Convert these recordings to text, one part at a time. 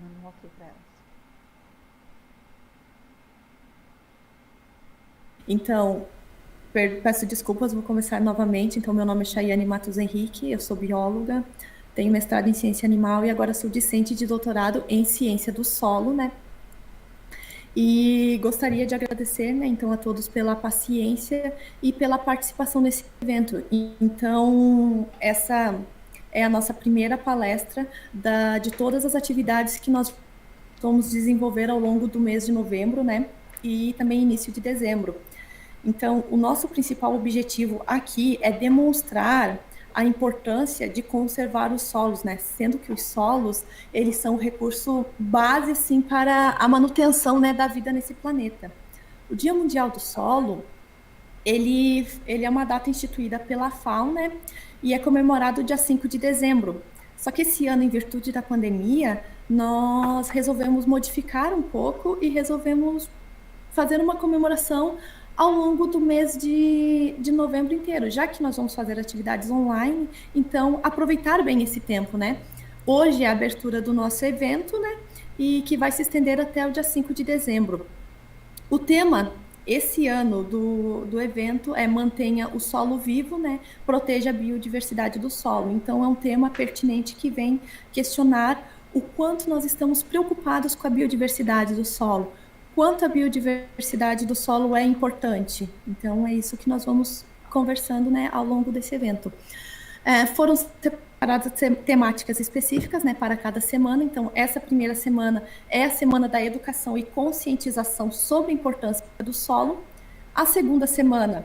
Manda um ok para elas. Então, peço desculpas, vou começar novamente. Então, meu nome é Chayane Matos Henrique, eu sou bióloga, tenho mestrado em ciência animal e agora sou discente de doutorado em ciência do solo, né? E gostaria de agradecer, né, então, a todos pela paciência e pela participação nesse evento. Então, essa é a nossa primeira palestra de todas as atividades que nós vamos desenvolver ao longo do mês de novembro, né? E também início de dezembro. Então, o nosso principal objetivo aqui é demonstrar a importância de conservar os solos, né? Sendo que os solos, eles são um recurso base, assim, para a manutenção, né, da vida nesse planeta. O Dia Mundial do Solo, ele é uma data instituída pela FAO, né? E é comemorado dia 5 de dezembro. Só que esse ano, em virtude da pandemia, nós resolvemos modificar um pouco e resolvemos fazer uma comemoração ao longo do mês de novembro inteiro, já que nós vamos fazer atividades online, então aproveitar bem esse tempo, né? Hoje é a abertura do nosso evento, né? E que vai se estender até o dia 5 de dezembro. O tema esse ano do evento é mantenha o solo vivo, né? Proteja a biodiversidade do solo. Então é um tema pertinente que vem questionar o quanto nós estamos preocupados com a biodiversidade do solo, quanto a biodiversidade do solo é importante. Então é isso que nós vamos conversando, né, ao longo desse evento. Foram separadas temáticas específicas, né, para cada semana. Então, essa primeira semana é a semana da educação e conscientização sobre a importância do solo. A segunda semana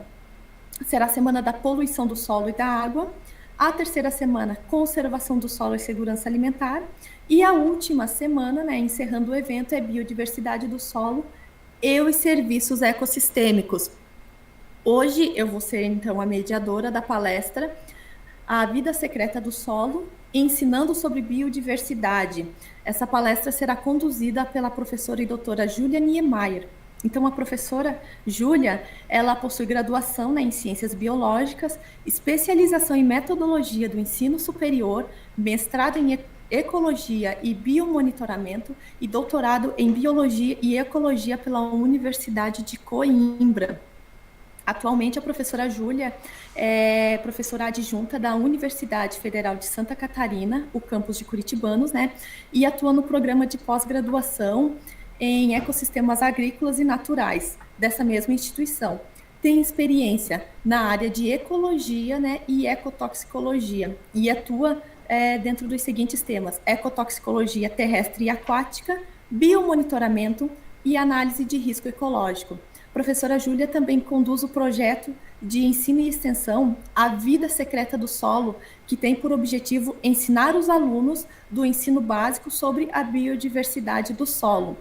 será a semana da poluição do solo e da água. A terceira semana, conservação do solo e segurança alimentar. E a última semana, né, encerrando o evento, é biodiversidade do solo e os serviços ecossistêmicos. Hoje eu vou ser, então, a mediadora da palestra A Vida Secreta do Solo, ensinando sobre biodiversidade. Essa palestra será conduzida pela professora e doutora Júlia Niemeyer. Então, a professora Júlia, ela possui graduação, né, em Ciências Biológicas, especialização em Metodologia do Ensino Superior, mestrado em Ecologia e Biomonitoramento e doutorado em Biologia e Ecologia pela Universidade de Coimbra. Atualmente, a professora Júlia é professora adjunta da Universidade Federal de Santa Catarina, o campus de Curitibanos, né? E atua no programa de pós-graduação em ecossistemas agrícolas e naturais dessa mesma instituição. Tem experiência na área de ecologia, né, e ecotoxicologia e atua dentro dos seguintes temas: ecotoxicologia terrestre e aquática, biomonitoramento e análise de risco ecológico. Professora Júlia também conduz o projeto de ensino e extensão A Vida Secreta do Solo, que tem por objetivo ensinar os alunos do ensino básico sobre a biodiversidade do solo.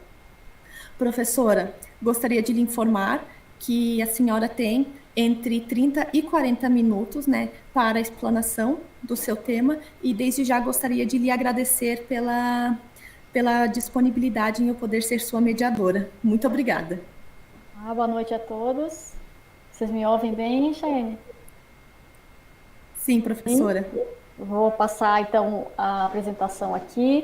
Professora, gostaria de lhe informar que a senhora tem entre 30 e 40 minutos, né, para a explanação do seu tema e desde já gostaria de lhe agradecer pela disponibilidade em eu poder ser sua mediadora. Muito obrigada. Boa noite a todos. Vocês me ouvem bem, Chayane? Sim, Sim. professora. Vou passar, então, a apresentação aqui.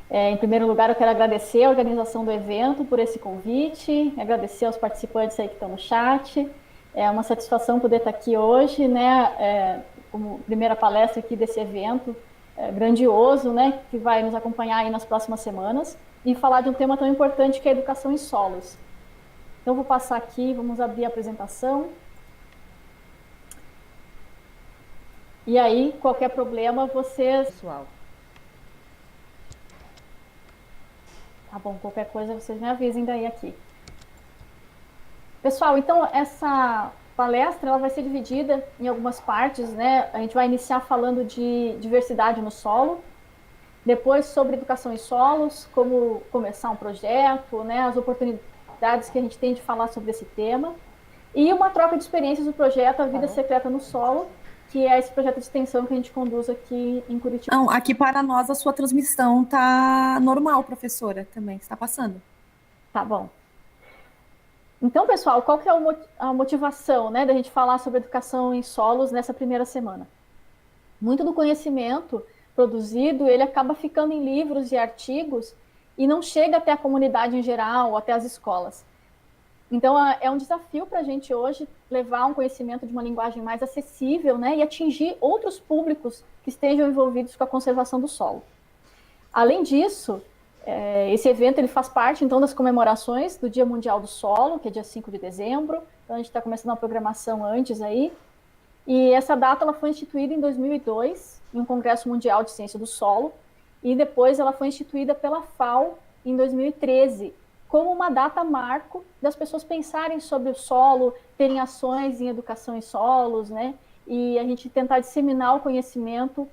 Em primeiro lugar, eu quero agradecer a organização do evento por esse convite, agradecer aos participantes aí que estão no chat. É uma satisfação poder estar aqui hoje, né, como primeira palestra aqui desse evento grandioso, né, que vai nos acompanhar aí nas próximas semanas, e falar de um tema tão importante que é a educação em solos. Então, vou passar aqui, vamos abrir a apresentação. E aí, qualquer problema, vocês... Pessoal. Tá bom, qualquer coisa, vocês me avisem daí aqui. Pessoal, então, essa palestra ela vai ser dividida em algumas partes, né? A gente vai iniciar falando de diversidade no solo, depois sobre educação em solos, como começar um projeto, né? As oportunidades que a gente tem de falar sobre esse tema, e uma troca de experiências do projeto A Vida Secreta no Solo, que é esse projeto de extensão que a gente conduz aqui em Curitiba. Não, aqui para nós a sua transmissão tá normal, professora, também está passando. Tá bom. Então, pessoal, qual que é a motivação, né, da gente falar sobre educação em solos nessa primeira semana? Muito do conhecimento produzido, ele acaba ficando em livros e artigos e não chega até a comunidade em geral, ou até as escolas. Então, é um desafio para a gente hoje levar um conhecimento de uma linguagem mais acessível, né, e atingir outros públicos que estejam envolvidos com a conservação do solo. Além disso, esse evento ele faz parte, então, das comemorações do Dia Mundial do Solo, que é dia 5 de dezembro. Então, a gente está começando a programação antes aí. E essa data ela foi instituída em 2002, em um Congresso Mundial de Ciência do Solo, e depois ela foi instituída pela FAO em 2013, como uma data marco das pessoas pensarem sobre o solo, terem ações em educação em solos, né? E a gente tentar disseminar o conhecimento,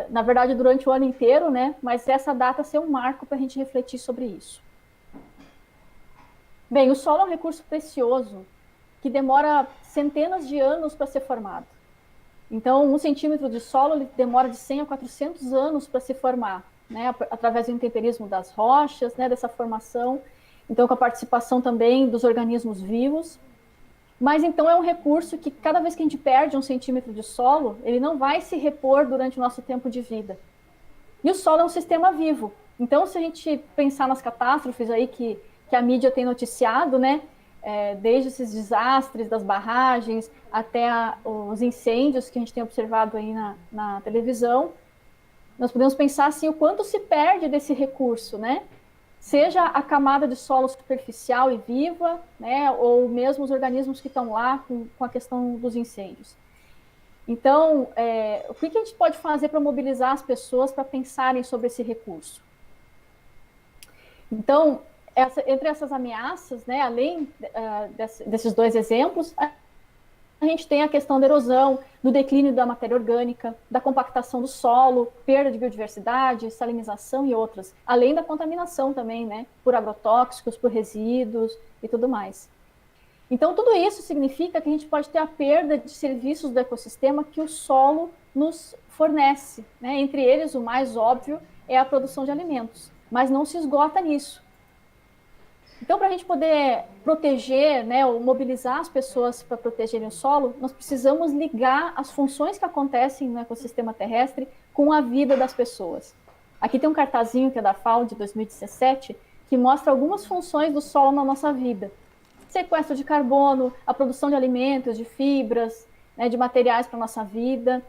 na verdade, durante o ano inteiro, né? Mas essa data ser um marco para a gente refletir sobre isso. Bem, o solo é um recurso precioso que demora centenas de anos para ser formado. Então, 1 centímetro de solo ele demora de 100 a 400 anos para se formar, né? Através do intemperismo das rochas, né? Dessa formação. Então, com a participação também dos organismos vivos. Mas, então, é um recurso que, cada vez que a gente perde 1 centímetro de solo, ele não vai se repor durante o nosso tempo de vida. E o solo é um sistema vivo. Então, se a gente pensar nas catástrofes aí que a mídia tem noticiado, né? Desde esses desastres das barragens até os incêndios que a gente tem observado aí na televisão, nós podemos pensar assim, o quanto se perde desse recurso, né? Seja a camada de solo superficial e viva, né, ou mesmo os organismos que estão lá com a questão dos incêndios. Então, o que a gente pode fazer para mobilizar as pessoas para pensarem sobre esse recurso? Então, entre essas ameaças, né, além desses dois exemplos, a gente tem a questão da erosão, do declínio da matéria orgânica, da compactação do solo, perda de biodiversidade, salinização e outras, além da contaminação também, né, por agrotóxicos, por resíduos e tudo mais. Então, tudo isso significa que a gente pode ter a perda de serviços do ecossistema que o solo nos fornece, né? Entre eles, o mais óbvio é a produção de alimentos, mas não se esgota nisso. Então, para a gente poder proteger, né, ou mobilizar as pessoas para protegerem o solo, nós precisamos ligar as funções que acontecem no ecossistema terrestre com a vida das pessoas. Aqui tem um cartazinho que é da FAO de 2017, que mostra algumas funções do solo na nossa vida. Sequestro de carbono, a produção de alimentos, de fibras, né, de materiais para a nossa vida,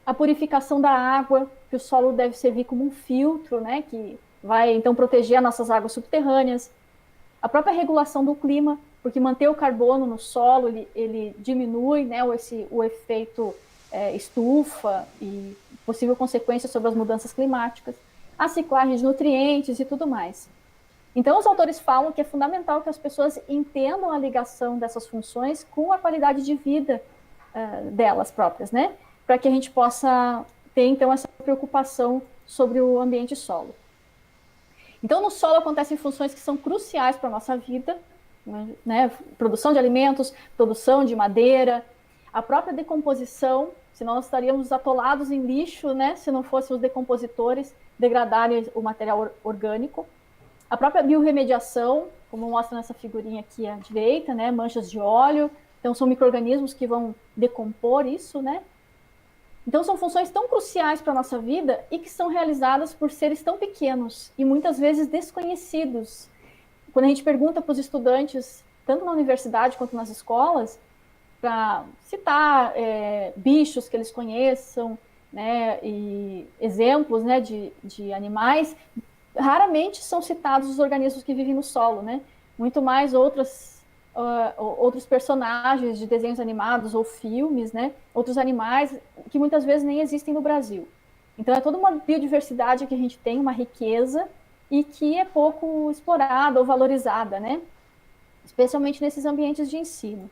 a purificação da água, que o solo deve servir como um filtro, né, que vai, então, proteger as nossas águas subterrâneas, a própria regulação do clima, porque manter o carbono no solo, ele diminui, né, o efeito estufa e possível consequência sobre as mudanças climáticas, a ciclagem de nutrientes e tudo mais. Então, os autores falam que é fundamental que as pessoas entendam a ligação dessas funções com a qualidade de vida delas próprias, né, para que a gente possa ter, então, essa preocupação sobre o ambiente solo. Então, no solo acontecem funções que são cruciais para a nossa vida, né? Produção de alimentos, produção de madeira, a própria decomposição, senão nós estaríamos atolados em lixo, né? Se não fossem os decompositores degradarem o material orgânico. A própria biorremediação, como mostra nessa figurinha aqui à direita, né? Manchas de óleo, então são micro-organismos que vão decompor isso, né? Então, são funções tão cruciais para a nossa vida e que são realizadas por seres tão pequenos e muitas vezes desconhecidos. Quando a gente pergunta para os estudantes, tanto na universidade quanto nas escolas, para citar bichos que eles conheçam, né, e exemplos, né, de animais, raramente são citados os organismos que vivem no solo, né? Muito mais outros personagens de desenhos animados ou filmes, né? Outros animais que muitas vezes nem existem no Brasil. Então, é toda uma biodiversidade que a gente tem, uma riqueza, e que é pouco explorada ou valorizada, né? Especialmente nesses ambientes de ensino.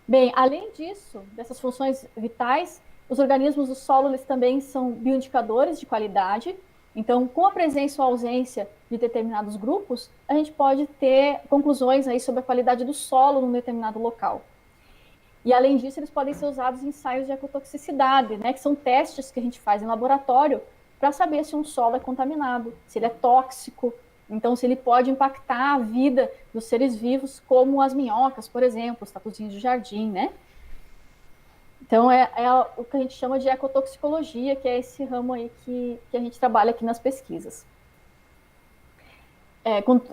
Bem, além disso, dessas funções vitais, os organismos do solo eles também são bioindicadores de qualidade. Então, com a presença ou ausência de determinados grupos, a gente pode ter conclusões aí sobre a qualidade do solo num determinado local. E, além disso, eles podem ser usados em ensaios de ecotoxicidade, né, que são testes que a gente faz em laboratório para saber se um solo é contaminado, se ele é tóxico, então se ele pode impactar a vida dos seres vivos, como as minhocas, por exemplo, os tatuzinhos de jardim, né? Então, é o que a gente chama de ecotoxicologia, que é esse ramo aí que a gente trabalha aqui nas pesquisas.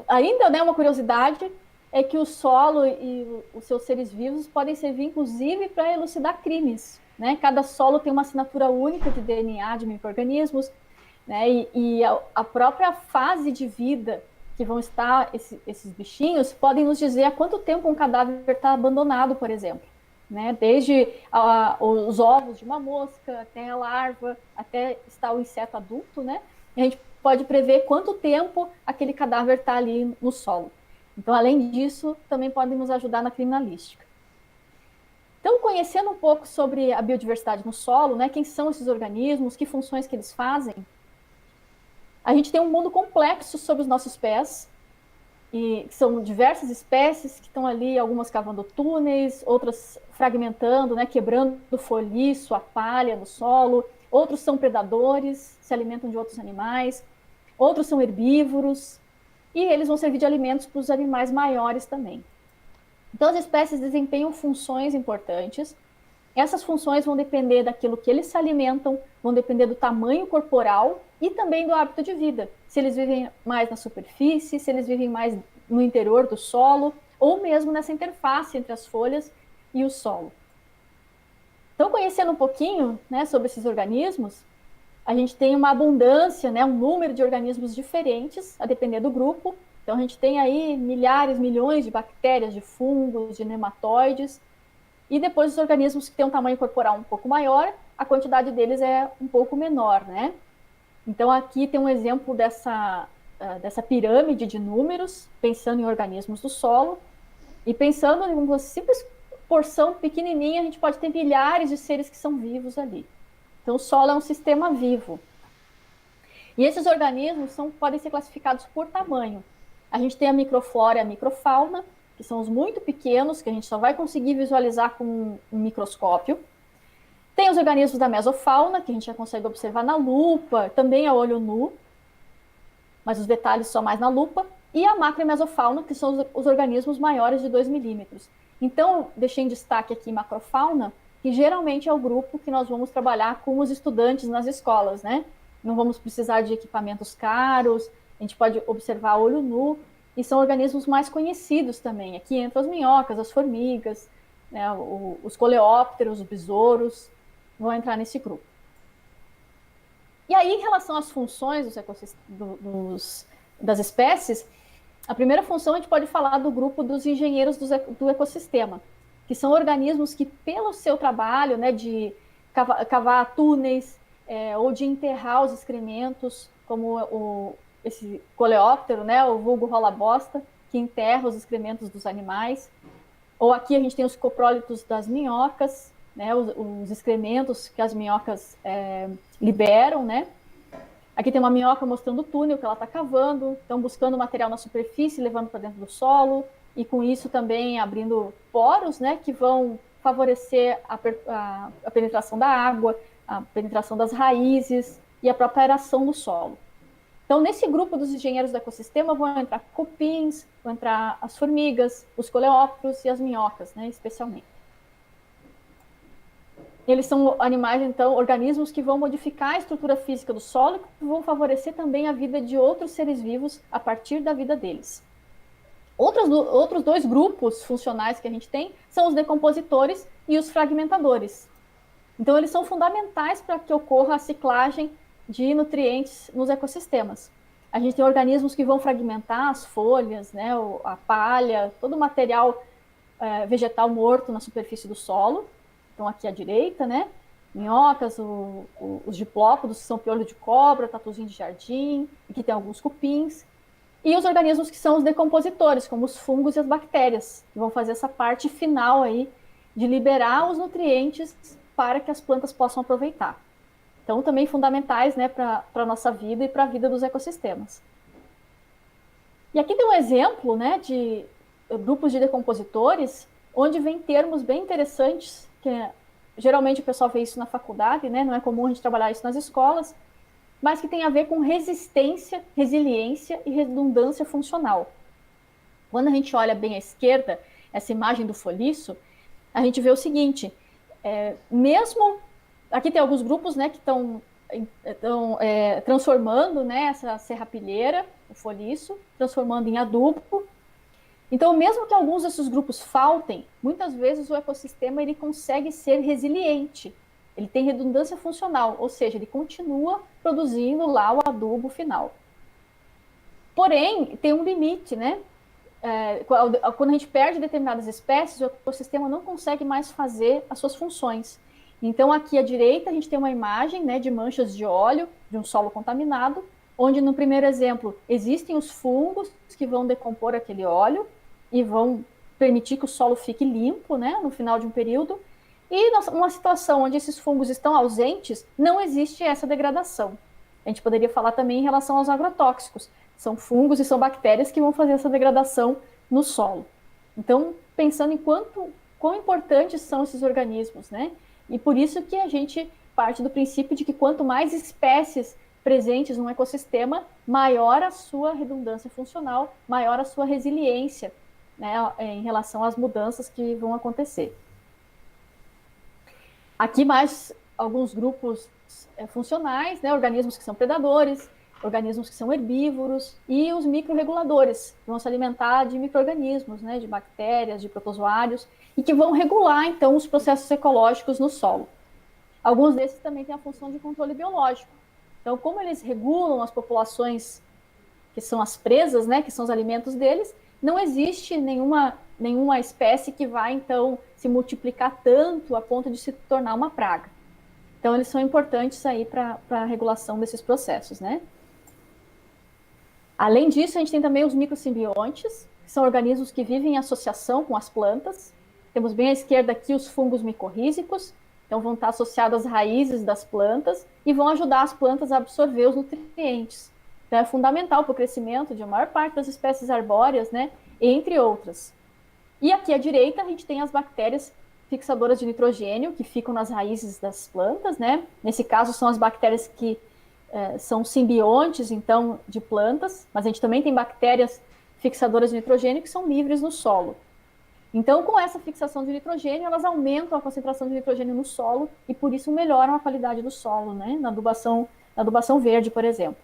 Ainda, né, uma curiosidade é que o solo e os seus seres vivos podem servir, inclusive, para elucidar crimes, né? Cada solo tem uma assinatura única de DNA de micro-organismos, né? E a própria fase de vida que vão estar esses bichinhos podem nos dizer há quanto tempo um cadáver está abandonado, por exemplo. Né? Desde os ovos de uma mosca, até a larva, até estar o inseto adulto, né? E a gente pode prever quanto tempo aquele cadáver está ali no solo. Então, além disso, também podem nos ajudar na criminalística. Então, conhecendo um pouco sobre a biodiversidade no solo, né? Quem são esses organismos, que funções que eles fazem, a gente tem um mundo complexo sob os nossos pés, e são diversas espécies que estão ali, algumas cavando túneis, outras fragmentando, né, quebrando o folhiço, a palha no solo, outros são predadores, se alimentam de outros animais, outros são herbívoros, e eles vão servir de alimentos para os animais maiores também. Então, as espécies desempenham funções importantes. Essas funções vão depender daquilo que eles se alimentam, vão depender do tamanho corporal e também do hábito de vida. Se eles vivem mais na superfície, se eles vivem mais no interior do solo, ou mesmo nessa interface entre as folhas e o solo. Então, conhecendo um pouquinho, né, sobre esses organismos, a gente tem uma abundância, né, um número de organismos diferentes, a depender do grupo. Então, a gente tem aí milhares, milhões de bactérias, de fungos, de nematóides. E depois os organismos que têm um tamanho corporal um pouco maior, a quantidade deles é um pouco menor, né? Então, aqui tem um exemplo dessa pirâmide de números, pensando em organismos do solo, e pensando em uma simples porção pequenininha, a gente pode ter milhares de seres que são vivos ali. Então, o solo é um sistema vivo. E esses organismos podem ser classificados por tamanho. A gente tem a microflora e a microfauna, que são os muito pequenos, que a gente só vai conseguir visualizar com um microscópio. Tem os organismos da mesofauna, que a gente já consegue observar na lupa, também a olho nu, mas os detalhes só mais na lupa. E a macro e mesofauna, que são os organismos maiores de 2 milímetros. Então, deixei em destaque aqui macrofauna, que geralmente é o grupo que nós vamos trabalhar com os estudantes nas escolas, né? Não vamos precisar de equipamentos caros, a gente pode observar a olho nu, e são organismos mais conhecidos também. Aqui entram as minhocas, as formigas, né, os coleópteros, os besouros, vão entrar nesse grupo. E aí, em relação às funções das espécies, a primeira função a gente pode falar do grupo dos engenheiros do ecossistema, que são organismos que, pelo seu trabalho, né, de cavar túneis, ou de enterrar os excrementos, como esse coleóptero, né, o vulgo rola-bosta, que enterra os excrementos dos animais. Ou aqui a gente tem os coprólitos das minhocas, né, os excrementos que as minhocas liberam, né. Aqui tem uma minhoca mostrando o túnel que ela está cavando, então buscando material na superfície, levando para dentro do solo, e com isso também abrindo poros, né, que vão favorecer a penetração da água, a penetração das raízes e a própria aeração do solo. Então, nesse grupo dos engenheiros do ecossistema vão entrar cupins, vão entrar as formigas, os coleópteros e as minhocas, né, especialmente. Eles são animais, então, organismos que vão modificar a estrutura física do solo e vão favorecer também a vida de outros seres vivos a partir da vida deles. Outros dois grupos funcionais que a gente tem são os decompositores e os fragmentadores. Então, eles são fundamentais para que ocorra a ciclagem de nutrientes nos ecossistemas. A gente tem organismos que vão fragmentar as folhas, né, a palha, todo o material vegetal morto na superfície do solo. Então, aqui à direita, né, minhocas, os diplópodos, que são piolho de cobra, tatuzinho de jardim, aqui tem alguns cupins. E os organismos que são os decompositores, como os fungos e as bactérias, que vão fazer essa parte final aí de liberar os nutrientes para que as plantas possam aproveitar. Então, também fundamentais, né, para a nossa vida e para a vida dos ecossistemas. E aqui tem um exemplo, né, de grupos de decompositores, onde vem termos bem interessantes, que geralmente o pessoal vê isso na faculdade, né, não é comum a gente trabalhar isso nas escolas, mas que tem a ver com resistência, resiliência e redundância funcional. Quando a gente olha bem à esquerda, essa imagem do folhiço, a gente vê o seguinte, mesmo... Aqui tem alguns grupos, né, que estão transformando, né, essa serrapilheira, o folhiço, transformando em adubo. Então, mesmo que alguns desses grupos faltem, muitas vezes o ecossistema ele consegue ser resiliente. Ele tem redundância funcional, ou seja, ele continua produzindo lá o adubo final. Porém, tem um limite, né? Quando a gente perde determinadas espécies, o ecossistema não consegue mais fazer as suas funções. Então, aqui à direita, a gente tem uma imagem, né, de manchas de óleo de um solo contaminado, onde no primeiro exemplo existem os fungos que vão decompor aquele óleo e vão permitir que o solo fique limpo, né, no final de um período. E numa situação onde esses fungos estão ausentes, não existe essa degradação. A gente poderia falar também em relação aos agrotóxicos. São fungos e são bactérias que vão fazer essa degradação no solo. Então, pensando em quão importantes são esses organismos, né? E por isso que a gente parte do princípio de que quanto mais espécies presentes num ecossistema, maior a sua redundância funcional, maior a sua resiliência, né, em relação às mudanças que vão acontecer. Aqui mais alguns grupos funcionais, né, organismos que são predadores, organismos que são herbívoros e os microrreguladores, que vão se alimentar de micro-organismos, né, de bactérias, de protozoários, e que vão regular, então, os processos ecológicos no solo. Alguns desses também têm a função de controle biológico. Então, como eles regulam as populações que são as presas, né, que são os alimentos deles, não existe nenhuma espécie que vai, então, se multiplicar tanto a ponto de se tornar uma praga. Então, eles são importantes aí para a regulação desses processos, né? Além disso, a gente tem também os microsimbiontes, que são organismos que vivem em associação com as plantas. Temos bem à esquerda aqui os fungos micorrízicos, então vão estar associados às raízes das plantas e vão ajudar as plantas a absorver os nutrientes. Então é fundamental para o crescimento de maior parte das espécies arbóreas, né, entre outras. E aqui à direita a gente tem as bactérias fixadoras de nitrogênio, que ficam nas raízes das plantas, né? Nesse caso são as bactérias que são simbiontes, então, de plantas, mas a gente também tem bactérias fixadoras de nitrogênio que são livres no solo. Então, com essa fixação de nitrogênio, elas aumentam a concentração de nitrogênio no solo e, por isso, melhoram a qualidade do solo, né? Na adubação verde, por exemplo.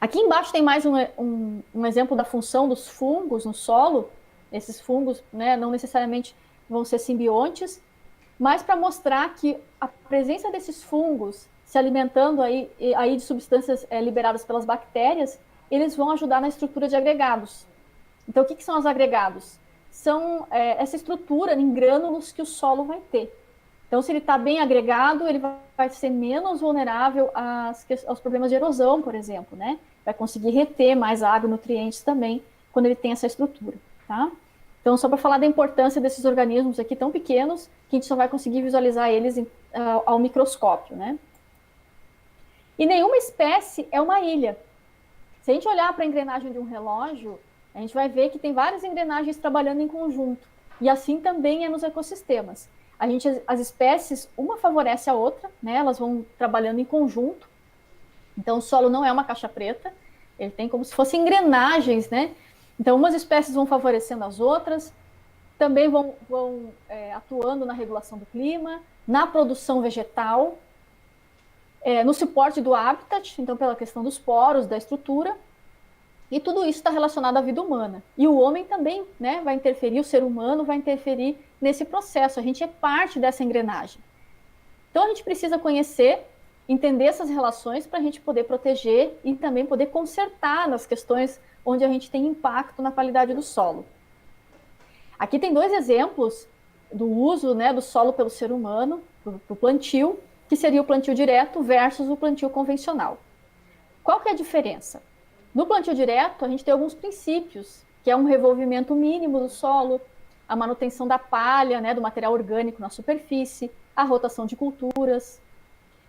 Aqui embaixo tem mais um exemplo da função dos fungos no solo. Esses fungos, né, não necessariamente vão ser simbiontes, mas para mostrar que a presença desses fungos se alimentando aí de substâncias liberadas pelas bactérias, eles vão ajudar na estrutura de agregados. Então, o que são os agregados? São essa estrutura em grânulos que o solo vai ter. Então, se ele está bem agregado, ele vai ser menos vulnerável aos problemas de erosão, por exemplo, né? Vai conseguir reter mais água e nutrientes também quando ele tem essa estrutura, tá? Então, só para falar da importância desses organismos aqui tão pequenos, que a gente só vai conseguir visualizar eles ao microscópio, né? E nenhuma espécie é uma ilha. Se a gente olhar para a engrenagem de um relógio, a gente vai ver que tem várias engrenagens trabalhando em conjunto. E assim também é nos ecossistemas. As espécies, uma favorece a outra, né? Elas vão trabalhando em conjunto. Então, o solo não é uma caixa preta, ele tem como se fossem engrenagens, né? Então, umas espécies vão favorecendo as outras, também vão atuando na regulação do clima, na produção vegetal, no suporte do habitat, então pela questão dos poros, da estrutura, e tudo isso está relacionado à vida humana. E o homem também, né, vai interferir, o ser humano vai interferir nesse processo, a gente é parte dessa engrenagem. Então a gente precisa conhecer, entender essas relações para a gente poder proteger e também poder consertar nas questões onde a gente tem impacto na qualidade do solo. Aqui tem dois exemplos do uso, né, do solo pelo ser humano, para o plantio, que seria o plantio direto versus o plantio convencional. Qual que é a diferença? No plantio direto, a gente tem alguns princípios, que é um revolvimento mínimo do solo, a manutenção da palha, né, do material orgânico na superfície, a rotação de culturas.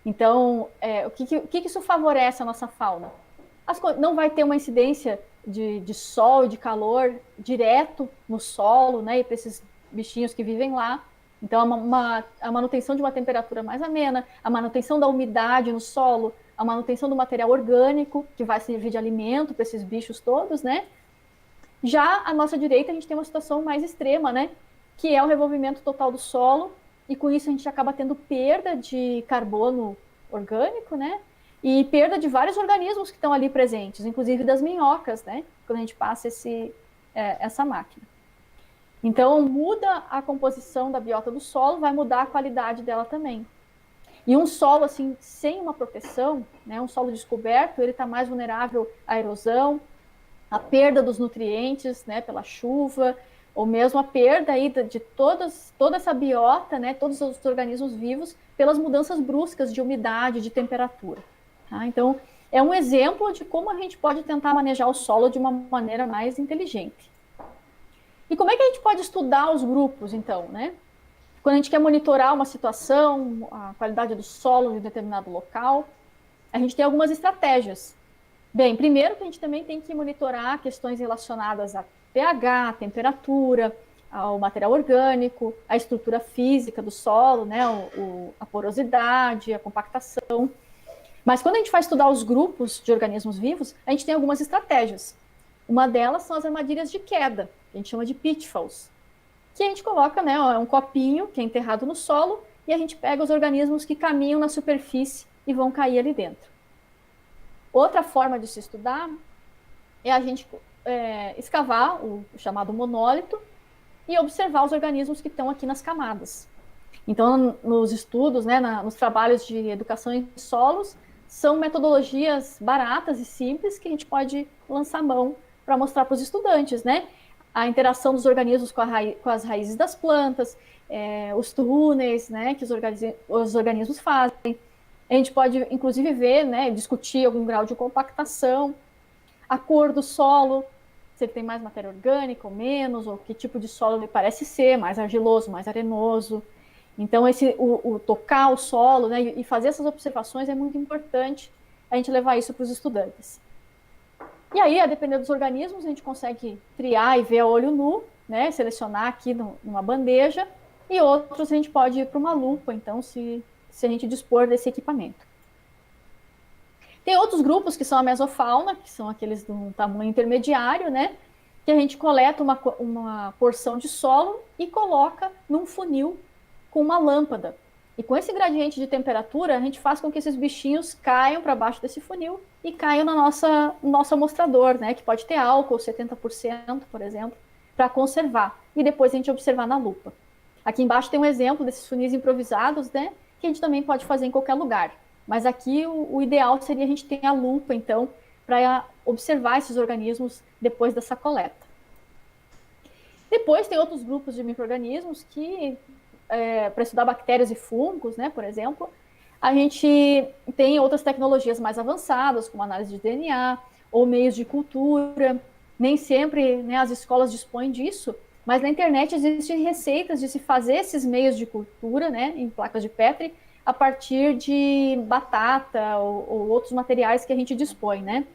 Então, o que isso favorece a nossa fauna? Não vai ter uma incidência de sol e de calor direto no solo, né, e para esses bichinhos que vivem lá. Então, a manutenção de uma temperatura mais amena, a manutenção da umidade no solo, a manutenção do material orgânico, que vai servir de alimento para esses bichos todos, né? Já à nossa direita, a gente tem uma situação mais extrema, né? Que é o revolvimento total do solo, e com isso a gente acaba tendo perda de carbono orgânico, né? E perda de vários organismos que estão ali presentes, inclusive das minhocas, né? Quando a gente passa essa máquina. Então, muda a composição da biota do solo, vai mudar a qualidade dela também. E um solo, assim, sem uma proteção, né, um solo descoberto, ele está mais vulnerável à erosão, à perda dos nutrientes, né, pela chuva, ou mesmo a perda aí de toda essa biota, né, todos os organismos vivos, pelas mudanças bruscas de umidade, de temperatura. Tá? Então, é um exemplo de como a gente pode tentar manejar o solo de uma maneira mais inteligente. E como é que a gente pode estudar os grupos, então, né? Quando a gente quer monitorar uma situação, a qualidade do solo de um determinado local, a gente tem algumas estratégias. Bem, primeiro que a gente também tem que monitorar questões relacionadas a pH, temperatura, ao material orgânico, a estrutura física do solo, né, a porosidade, a compactação. Mas quando a gente vai estudar os grupos de organismos vivos, a gente tem algumas estratégias. Uma delas são as armadilhas de queda, que a gente chama de pitfalls, que a gente coloca, né, um copinho que é enterrado no solo e a gente pega os organismos que caminham na superfície e vão cair ali dentro. Outra forma de se estudar é a gente escavar o chamado monólito e observar os organismos que estão aqui nas camadas. Então, nos estudos, né, nos trabalhos de educação em solos, são metodologias baratas e simples que a gente pode lançar mão para mostrar para os estudantes, né? A interação dos organismos com as raízes das plantas, os túneis, né, que os organismos fazem. A gente pode, inclusive, ver, né, discutir algum grau de compactação, a cor do solo, se ele tem mais matéria orgânica ou menos, ou que tipo de solo ele parece ser, mais argiloso, mais arenoso. Então, o tocar o solo, né, e fazer essas observações é muito importante a gente levar isso para os estudantes. E aí, a depender dos organismos, a gente consegue triar e ver a olho nu, né, selecionar aqui numa bandeja, e outros a gente pode ir para uma lupa, então, se a gente dispor desse equipamento. Tem outros grupos que são a mesofauna, que são aqueles de um tamanho intermediário, né, que a gente coleta uma porção de solo e coloca num funil com uma lâmpada. E com esse gradiente de temperatura, a gente faz com que esses bichinhos caiam para baixo desse funil e caiam no nosso amostrador, né, que pode ter álcool, 70%, por exemplo, para conservar. E depois a gente observar na lupa. Aqui embaixo tem um exemplo desses funis improvisados, né, que a gente também pode fazer em qualquer lugar. Mas aqui o ideal seria a gente ter a lupa, então, para observar esses organismos depois dessa coleta. Depois tem outros grupos de micro-organismos que, para estudar bactérias e fungos, né, por exemplo, a gente tem outras tecnologias mais avançadas, como análise de DNA, ou meios de cultura. Nem sempre, né, as escolas dispõem disso, mas na internet existem receitas de se fazer esses meios de cultura, né, em placas de Petri, a partir de batata ou outros materiais que a gente dispõe, né,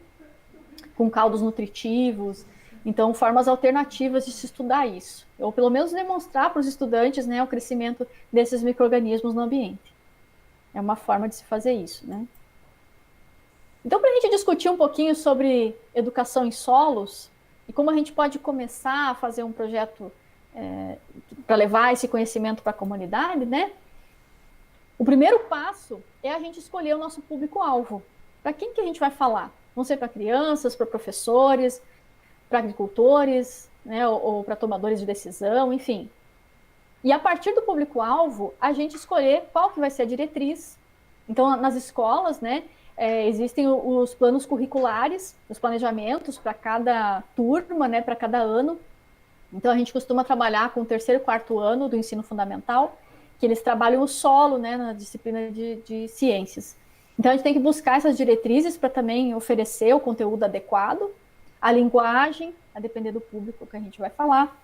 com caldos nutritivos. Então, formas alternativas de se estudar isso, ou pelo menos demonstrar para os estudantes, né, o crescimento desses micro-organismos no ambiente. É uma forma de se fazer isso, né? Então, para a gente discutir um pouquinho sobre educação em solos e como a gente pode começar a fazer um projeto para levar esse conhecimento para a comunidade, né? O primeiro passo é a gente escolher o nosso público-alvo. Para quem que a gente vai falar? Vão ser para crianças, para professores, para agricultores, né, ou para tomadores de decisão, enfim. E a partir do público-alvo, a gente escolher qual que vai ser a diretriz. Então, nas escolas, né, existem os planos curriculares, os planejamentos para cada turma, né, para cada ano. Então, a gente costuma trabalhar com o terceiro e quarto ano do ensino fundamental, que eles trabalham o solo, né, na disciplina de ciências. Então, a gente tem que buscar essas diretrizes para também oferecer o conteúdo adequado, a linguagem, a depender do público que a gente vai falar,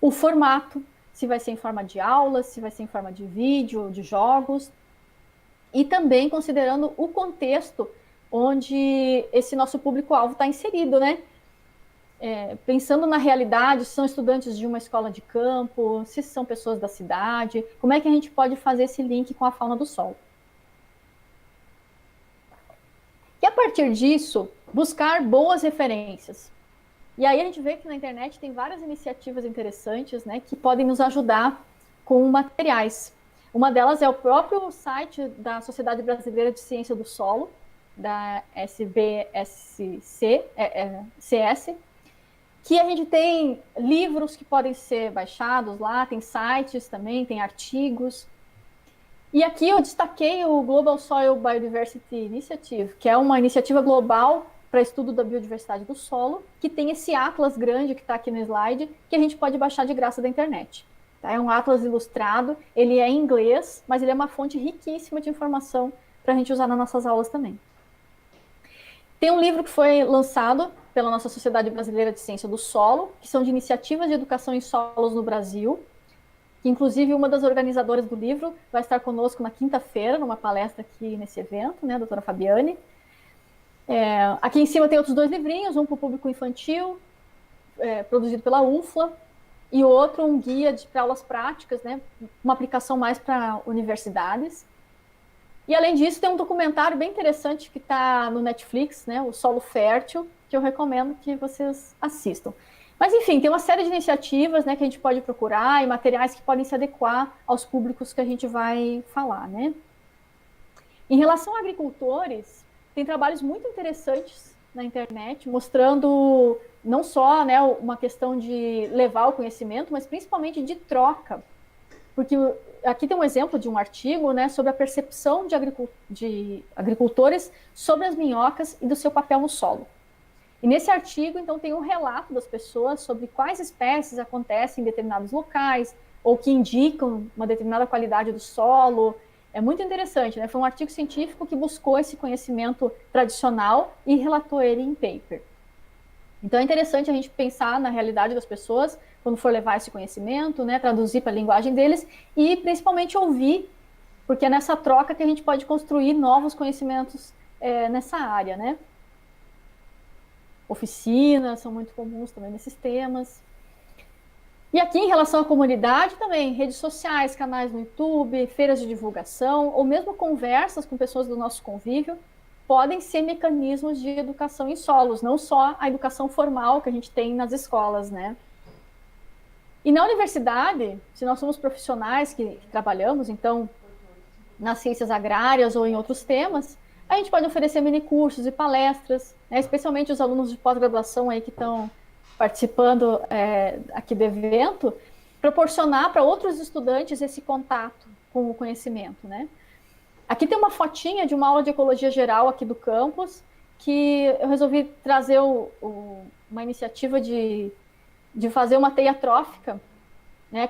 o formato, se vai ser em forma de aulas, se vai ser em forma de vídeo, de jogos, e também considerando o contexto onde esse nosso público-alvo está inserido, né? Pensando na realidade, se são estudantes de uma escola de campo, se são pessoas da cidade, como é que a gente pode fazer esse link com a fauna do solo. E a partir disso, buscar boas referências. E aí a gente vê que na internet tem várias iniciativas interessantes, né, que podem nos ajudar com materiais. Uma delas é o próprio site da Sociedade Brasileira de Ciência do Solo, da CS, que a gente tem livros que podem ser baixados lá, tem sites também, tem artigos. E aqui eu destaquei o Global Soil Biodiversity Initiative, que é uma iniciativa global para estudo da biodiversidade do solo, que tem esse atlas grande que está aqui no slide, que a gente pode baixar de graça da internet. Tá? É um atlas ilustrado, ele é em inglês, mas ele é uma fonte riquíssima de informação para a gente usar nas nossas aulas também. Tem um livro que foi lançado pela nossa Sociedade Brasileira de Ciência do Solo, que são de iniciativas de educação em solos no Brasil, que inclusive uma das organizadoras do livro vai estar conosco na quinta-feira, numa palestra aqui nesse evento, né, a doutora Fabiane. Aqui em cima tem outros 2 livrinhos, um para o público infantil, produzido pela UFLA, e outro, um guia para aulas práticas, né, uma aplicação mais para universidades. E além disso, tem um documentário bem interessante que está no Netflix, né, o Solo Fértil, que eu recomendo que vocês assistam. Mas, enfim, tem uma série de iniciativas, né, que a gente pode procurar e materiais que podem se adequar aos públicos que a gente vai falar, né? Em relação a agricultores, tem trabalhos muito interessantes na internet, mostrando não só, né, uma questão de levar o conhecimento, mas principalmente de troca. Porque aqui tem um exemplo de um artigo, né, sobre a percepção de agricultores sobre as minhocas e do seu papel no solo. E nesse artigo, então, tem um relato das pessoas sobre quais espécies acontecem em determinados locais, ou que indicam uma determinada qualidade do solo. É muito interessante, né? Foi um artigo científico que buscou esse conhecimento tradicional e relatou ele em paper. Então é interessante a gente pensar na realidade das pessoas, quando for levar esse conhecimento, né? Traduzir para a linguagem deles e principalmente ouvir, porque é nessa troca que a gente pode construir novos conhecimentos nessa área, né? Oficinas são muito comuns também nesses temas. E aqui, em relação à comunidade, também, redes sociais, canais no YouTube, feiras de divulgação, ou mesmo conversas com pessoas do nosso convívio, podem ser mecanismos de educação em solos, não só a educação formal que a gente tem nas escolas, né? E na universidade, se nós somos profissionais que trabalhamos, então, nas ciências agrárias ou em outros temas, a gente pode oferecer minicursos e palestras, né, especialmente os alunos de pós-graduação aí que estão participando aqui do evento, proporcionar para outros estudantes esse contato com o conhecimento, né? Aqui tem uma fotinha de uma aula de ecologia geral aqui do campus, que eu resolvi trazer uma iniciativa de fazer uma teia trófica, né?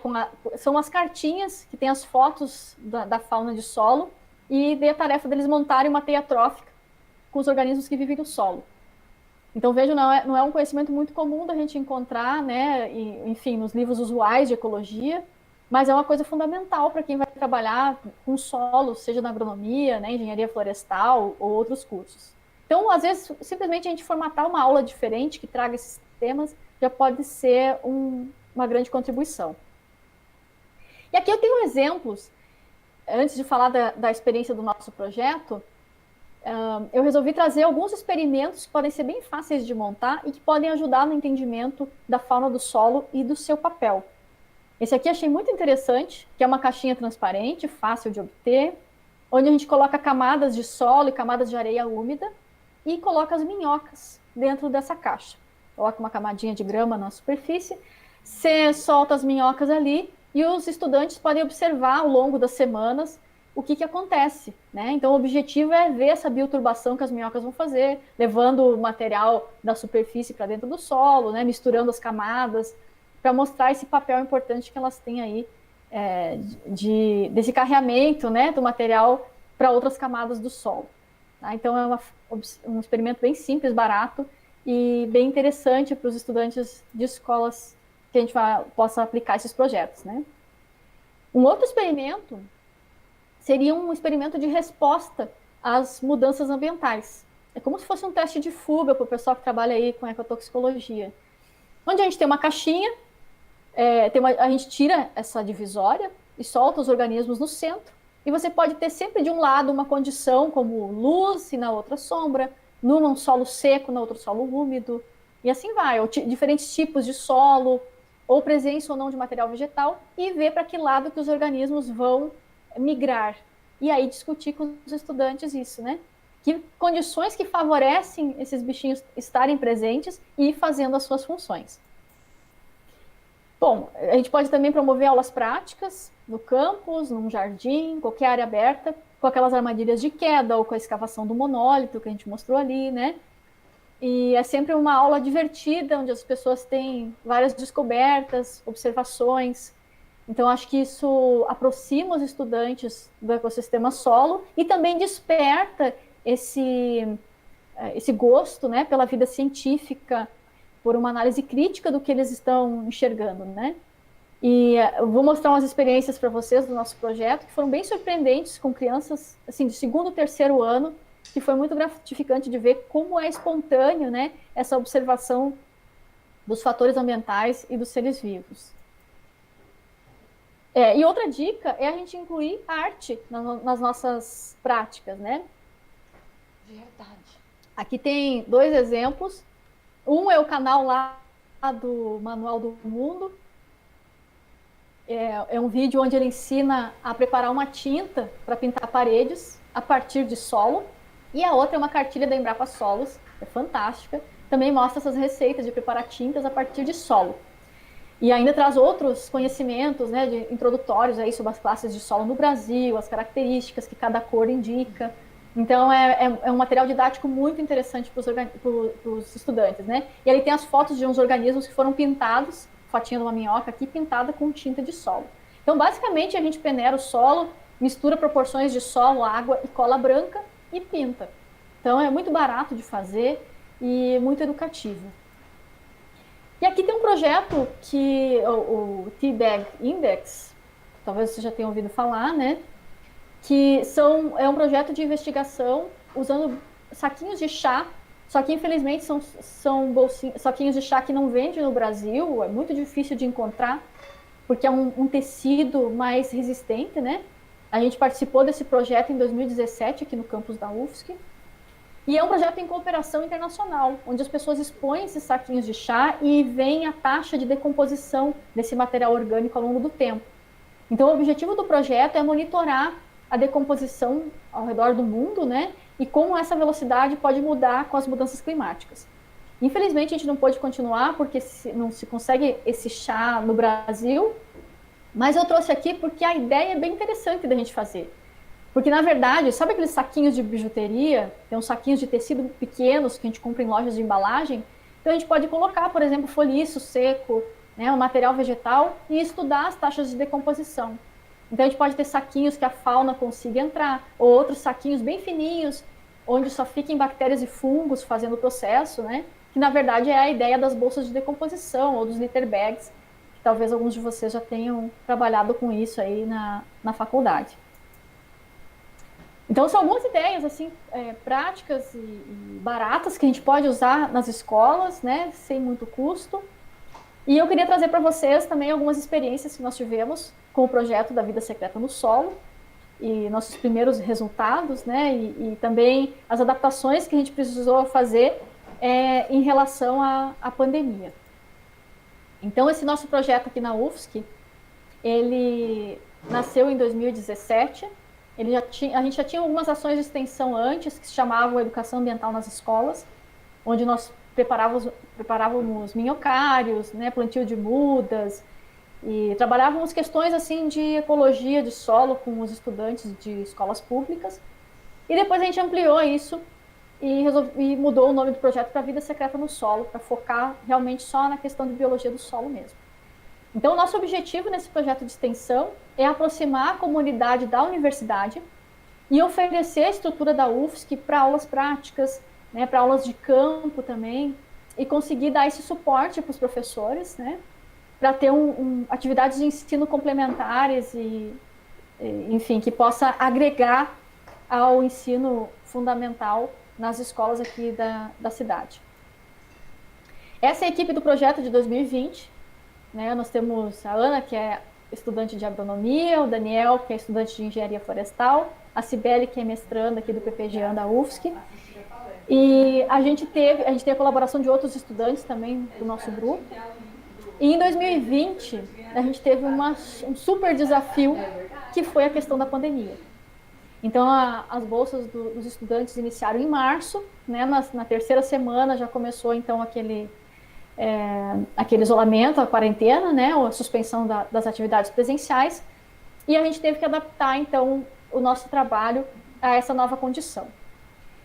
São as cartinhas que tem as fotos da fauna de solo, e dei a tarefa deles montarem uma teia trófica com os organismos que vivem no solo. Então, vejo, não é um conhecimento muito comum da gente encontrar, né, enfim, nos livros usuais de ecologia, mas é uma coisa fundamental para quem vai trabalhar com solo, seja na agronomia, né, engenharia florestal ou outros cursos. Então, às vezes, simplesmente a gente formatar uma aula diferente que traga esses temas já pode ser uma grande contribuição. E aqui eu tenho exemplos. Antes de falar da experiência do nosso projeto, eu resolvi trazer alguns experimentos que podem ser bem fáceis de montar e que podem ajudar no entendimento da fauna do solo e do seu papel. Esse aqui achei muito interessante, que é uma caixinha transparente, fácil de obter, onde a gente coloca camadas de solo e camadas de areia úmida e coloca as minhocas dentro dessa caixa. Coloca uma camadinha de grama na superfície, você solta as minhocas ali, e os estudantes podem observar ao longo das semanas o que acontece, né? Então, o objetivo é ver essa bioturbação que as minhocas vão fazer, levando o material da superfície para dentro do solo, né? Misturando as camadas, para mostrar esse papel importante que elas têm aí desse carreamento, né, do material para outras camadas do solo. Tá? Então, é um experimento bem simples, barato e bem interessante para os estudantes de escolas que a gente possa aplicar esses projetos, né? Um outro experimento seria um experimento de resposta às mudanças ambientais. É como se fosse um teste de fuga para o pessoal que trabalha aí com ecotoxicologia. Onde a gente tem uma caixinha, a gente tira essa divisória e solta os organismos no centro, e você pode ter sempre de um lado uma condição como luz e na outra sombra, num solo seco, no outro solo úmido, e assim vai, ou diferentes tipos de solo, ou presença ou não de material vegetal, e ver para que lado que os organismos vão migrar? E aí discutir com os estudantes isso, né? Que condições que favorecem esses bichinhos estarem presentes e fazendo as suas funções. Bom, a gente pode também promover aulas práticas no campus, num jardim, qualquer área aberta, com aquelas armadilhas de queda ou com a escavação do monólito que a gente mostrou ali, né? E é sempre uma aula divertida, onde as pessoas têm várias descobertas, observações. Então, acho que isso aproxima os estudantes do ecossistema solo e também desperta esse gosto, né, pela vida científica, por uma análise crítica do que eles estão enxergando, né? E eu vou mostrar umas experiências para vocês do nosso projeto que foram bem surpreendentes com crianças assim de segundo, terceiro ano, que foi muito gratificante de ver como é espontâneo, né, essa observação dos fatores ambientais e dos seres vivos. E outra dica é a gente incluir arte nas nossas práticas, né? Verdade. Aqui tem 2 exemplos. Um é o canal lá do Manual do Mundo. É um vídeo onde ele ensina a preparar uma tinta para pintar paredes a partir de solo. E a outra é uma cartilha da Embrapa Solos, é fantástica. Também mostra essas receitas de preparar tintas a partir de solo. E ainda traz outros conhecimentos, né, introdutórios aí sobre as classes de solo no Brasil, as características que cada cor indica. Então, é um material didático muito interessante para os estudantes, né? E ele tem as fotos de uns organismos que foram pintados, fotinha de uma minhoca aqui, pintada com tinta de solo. Então, basicamente, a gente peneira o solo, mistura proporções de solo, água e cola branca e pinta. Então, é muito barato de fazer e muito educativo. E aqui tem um projeto que o Teabag Index, talvez você já tenha ouvido falar, né? Que é um projeto de investigação usando saquinhos de chá, só que infelizmente são saquinhos de chá que não vendem no Brasil, é muito difícil de encontrar, porque é um tecido mais resistente, né? A gente participou desse projeto em 2017 aqui no campus da UFSC, e é um projeto em cooperação internacional, onde as pessoas expõem esses saquinhos de chá e veem a taxa de decomposição desse material orgânico ao longo do tempo. Então, o objetivo do projeto é monitorar a decomposição ao redor do mundo, né? E como essa velocidade pode mudar com as mudanças climáticas. Infelizmente, a gente não pôde continuar porque não se consegue esse chá no Brasil, mas eu trouxe aqui porque a ideia é bem interessante da gente fazer. Porque, na verdade, sabe aqueles saquinhos de bijuteria? Tem uns saquinhos de tecido pequenos que a gente compra em lojas de embalagem. Então, a gente pode colocar, por exemplo, folhiço seco, né, um material vegetal e estudar as taxas de decomposição. Então, a gente pode ter saquinhos que a fauna consiga entrar, ou outros saquinhos bem fininhos, onde só fiquem bactérias e fungos fazendo o processo, né? Que, na verdade, é a ideia das bolsas de decomposição, ou dos litter bags, que talvez alguns de vocês já tenham trabalhado com isso aí na faculdade. Então, são algumas ideias, assim, práticas e baratas que a gente pode usar nas escolas, né? Sem muito custo. E eu queria trazer para vocês também algumas experiências que nós tivemos com o projeto da Vida Secreta no Solo e nossos primeiros resultados, né? E também as adaptações que a gente precisou fazer em relação à pandemia. Então, esse nosso projeto aqui na UFSC, ele nasceu em 2017. A gente já tinha algumas ações de extensão antes, que se chamavam Educação Ambiental nas Escolas, onde nós preparávamos minhocários, né, plantio de mudas, e trabalhávamos questões assim de ecologia de solo com os estudantes de escolas públicas. E depois a gente ampliou isso e mudou o nome do projeto para Vida Secreta no Solo, para focar realmente só na questão de biologia do solo mesmo. Então, o nosso objetivo nesse projeto de extensão é aproximar a comunidade da universidade e oferecer a estrutura da UFSC para aulas práticas, né, para aulas de campo também, e conseguir dar esse suporte para os professores, né, para ter atividades de ensino complementares enfim, que possa agregar ao ensino fundamental nas escolas aqui da cidade. Essa é a equipe do projeto de 2020, né, nós temos a Ana, que é estudante de agronomia, o Daniel, que é estudante de engenharia florestal, a Cibele, que é mestranda aqui do PPGA da UFSC, e a gente tem a colaboração de outros estudantes também do nosso grupo. E em 2020, a gente teve um super desafio que foi a questão da pandemia. Então, as bolsas dos estudantes iniciaram em março, né? Na terceira semana já começou, então, aquele isolamento, a quarentena, né? Ou a suspensão das atividades presenciais, e a gente teve que adaptar, então, o nosso trabalho a essa nova condição.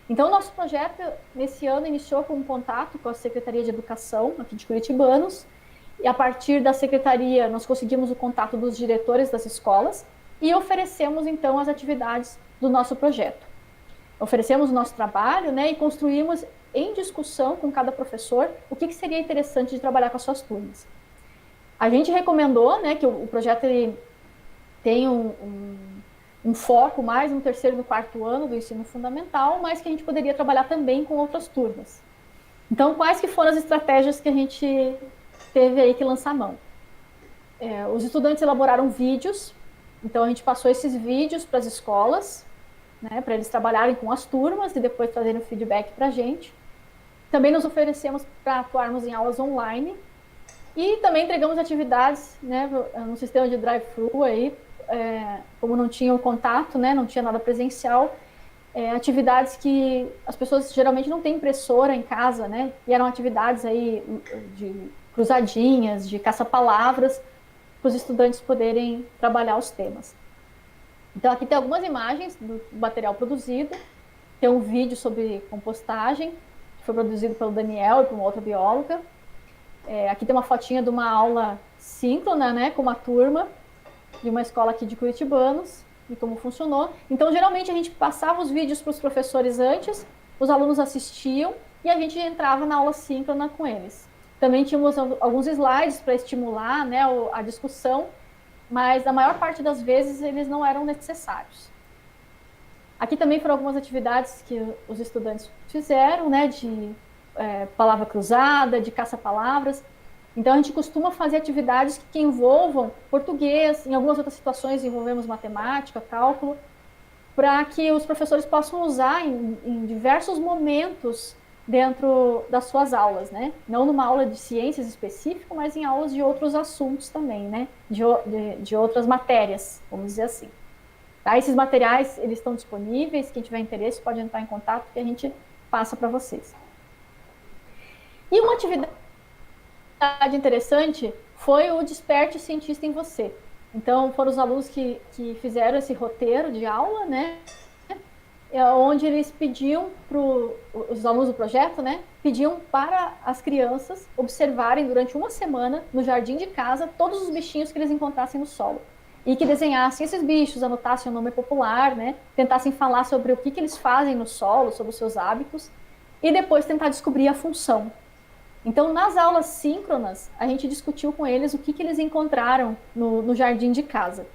Então, o nosso projeto, nesse ano, iniciou com um contato com a Secretaria de Educação, aqui de Curitibanos, e a partir da Secretaria, nós conseguimos o contato dos diretores das escolas e oferecemos, então, as atividades do nosso projeto. Oferecemos o nosso trabalho, né, e construímos em discussão com cada professor o que seria interessante de trabalhar com as suas turmas. A gente recomendou, né, que o projeto ele tem um foco mais no terceiro e no quarto ano do ensino fundamental, mas que a gente poderia trabalhar também com outras turmas. Então, quais que foram as estratégias que a gente teve aí que lançar a mão? Os estudantes elaboraram vídeos, então a gente passou esses vídeos para as escolas, né, para eles trabalharem com as turmas e depois trazerem o feedback para a gente. Também nos oferecemos para atuarmos em aulas online e também entregamos atividades, né, no sistema de drive-thru aí, como não tinha o contato, né, não tinha nada presencial, atividades que as pessoas geralmente não têm impressora em casa, né, e eram atividades aí de cruzadinhas, de caça-palavras, para os estudantes poderem trabalhar os temas. Então, aqui tem algumas imagens do material produzido, tem um vídeo sobre compostagem, que foi produzido pelo Daniel e por uma outra bióloga. Aqui tem uma fotinha de uma aula síncrona, né, com uma turma de uma escola aqui de Curitibanos, e como funcionou. Então, geralmente, a gente passava os vídeos para os professores antes, os alunos assistiam, e a gente entrava na aula síncrona com eles. Também tínhamos alguns slides para estimular, né, a discussão, mas na maior parte das vezes eles não eram necessários. Aqui também foram algumas atividades que os estudantes fizeram, né, de palavra cruzada, de caça-palavras. Então, a gente costuma fazer atividades que envolvam português, em algumas outras situações envolvemos matemática, cálculo, para que os professores possam usar em diversos momentos dentro das suas aulas, né? Não numa aula de ciências específica, mas em aulas de outros assuntos também, né? De outras matérias, vamos dizer assim. Tá? Esses materiais, eles estão disponíveis, quem tiver interesse pode entrar em contato que a gente passa para vocês. E uma atividade interessante foi o Desperte o Cientista em Você. Então, foram os alunos que fizeram esse roteiro de aula, né? Onde eles pediam os alunos do projeto, né? Pediam para as crianças observarem durante uma semana no jardim de casa todos os bichinhos que eles encontrassem no solo. E que desenhassem esses bichos, anotassem o nome popular, né? Tentassem falar sobre o que eles fazem no solo, sobre os seus hábitos, e depois tentar descobrir a função. Então, nas aulas síncronas, a gente discutiu com eles o que eles encontraram no jardim de casa.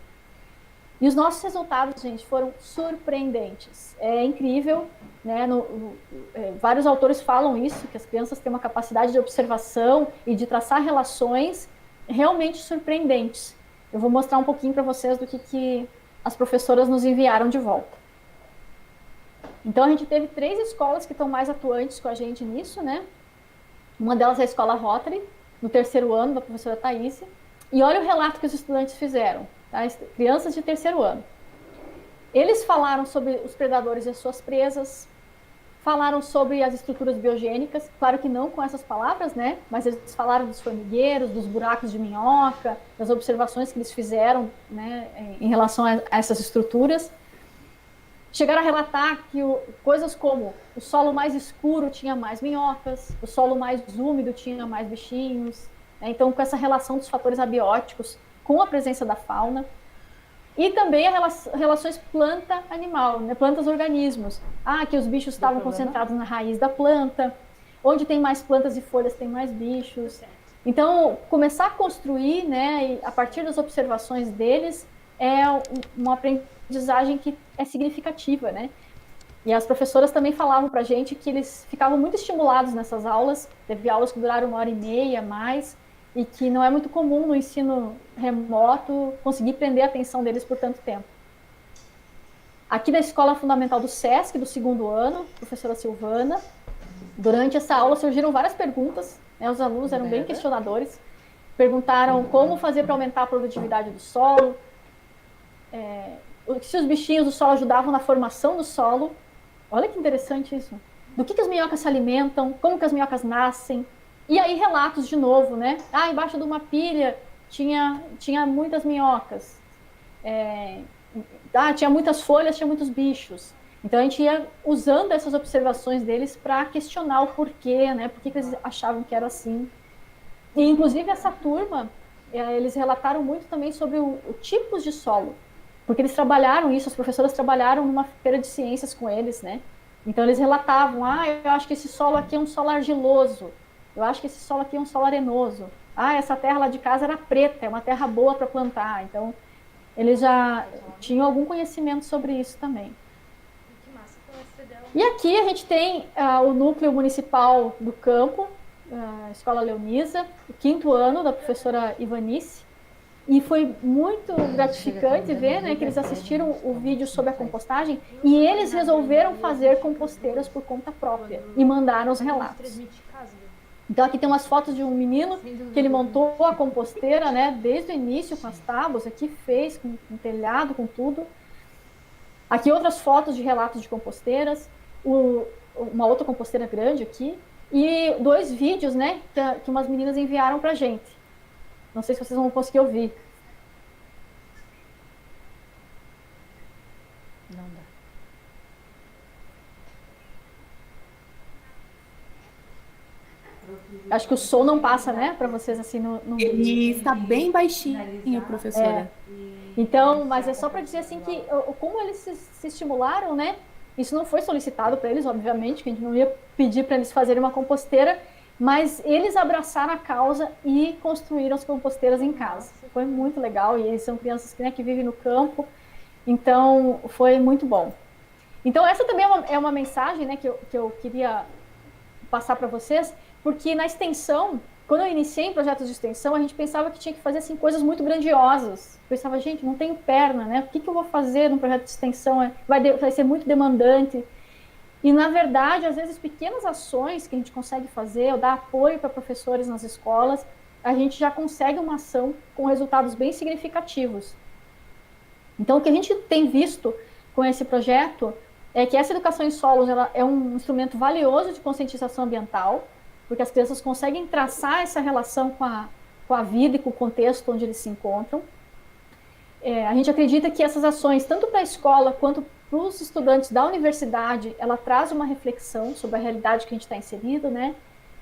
E os nossos resultados, gente, foram surpreendentes. É incrível, né? Vários autores falam isso, que as crianças têm uma capacidade de observação e de traçar relações realmente surpreendentes. Eu vou mostrar um pouquinho para vocês do que as professoras nos enviaram de volta. Então, a gente teve 3 escolas que estão mais atuantes com a gente nisso, né? Uma delas é a Escola Rotary, no 3º ano, da professora Thaís. E olha o relato que os estudantes fizeram, tá? Crianças de 3º ano. Eles falaram sobre os predadores e as suas presas, falaram sobre as estruturas biogênicas, claro que não com essas palavras, né? Mas eles falaram dos formigueiros, dos buracos de minhoca, das observações que eles fizeram, né, em relação a essas estruturas. Chegaram a relatar que coisas como o solo mais escuro tinha mais minhocas, o solo mais úmido tinha mais bichinhos, né? Então, com essa relação dos fatores abióticos com a presença da fauna. E também as relações planta-animal, né? Plantas-organismos. Que os bichos estavam concentrados na raiz da planta, onde tem mais plantas e folhas tem mais bichos. Então, começar a construir, né, a partir das observações deles, é uma aprendizagem que é significativa, né? E as professoras também falavam para a gente que eles ficavam muito estimulados nessas aulas, teve aulas que duraram 1h30 mais, e que não é muito comum no ensino remoto conseguir prender a atenção deles por tanto tempo. Aqui na Escola Fundamental do SESC, do 2º ano, professora Silvana, durante essa aula surgiram várias perguntas, né? Os alunos eram bem questionadores, perguntaram como fazer para aumentar a produtividade do solo, se os bichinhos do solo ajudavam na formação do solo. Olha que interessante isso. Do que as minhocas se alimentam, como que as minhocas nascem. E aí relatos de novo, né? Embaixo de uma pilha tinha muitas minhocas. Tinha muitas folhas, tinha muitos bichos. Então a gente ia usando essas observações deles para questionar o porquê, né? Por que eles achavam que era assim. E inclusive essa turma, eles relataram muito também sobre o tipos de solo, porque eles trabalharam isso, as professoras trabalharam numa feira de ciências com eles, né? Então eles relatavam, eu acho que esse solo aqui é um solo argiloso, eu acho que esse solo aqui é um solo arenoso, essa terra lá de casa era preta, é uma terra boa para plantar. Então eles já tinham algum conhecimento sobre isso também. Que massa, e aqui a gente tem o núcleo municipal do campo, a Escola Leonisa, o 5º ano da professora Ivanice, e foi muito gratificante ver, né, que eles assistiram o vídeo sobre a compostagem e eles resolveram fazer composteiras por conta própria e mandaram os relatos. Então aqui tem umas fotos de um menino que ele montou a composteira, né, desde o início com as tábuas, aqui fez com telhado, com tudo. Aqui outras fotos de relatos de composteiras, uma outra composteira grande aqui, e 2 vídeos, né, que umas meninas enviaram pra gente. Não sei se vocês vão conseguir ouvir. Não dá. Acho que o som não passa, né, para vocês assim no vídeo. Ele está bem baixinho, professora. Então, mas é só para dizer assim que como eles se estimularam, né? Isso não foi solicitado para eles, obviamente, que a gente não ia pedir para eles fazerem uma composteira, mas eles abraçaram a causa e construíram as composteiras em casa. Foi muito legal, e eles são crianças que vivem no campo, então foi muito bom. Então essa também é uma mensagem, né, que eu queria passar para vocês, porque na extensão, quando eu iniciei em projetos de extensão, a gente pensava que tinha que fazer assim, coisas muito grandiosas. Eu pensava, gente, não tenho perna, né? O que eu vou fazer num projeto de extensão? Vai ser muito demandante. E, na verdade, às vezes, pequenas ações que a gente consegue fazer, ou dar apoio para professores nas escolas, a gente já consegue uma ação com resultados bem significativos. Então, o que a gente tem visto com esse projeto é que essa educação em solos ela é um instrumento valioso de conscientização ambiental, porque as crianças conseguem traçar essa relação com a vida e com o contexto onde eles se encontram. A gente acredita que essas ações, tanto para a escola quanto para os estudantes da universidade, ela traz uma reflexão sobre a realidade que a gente está inserido, né?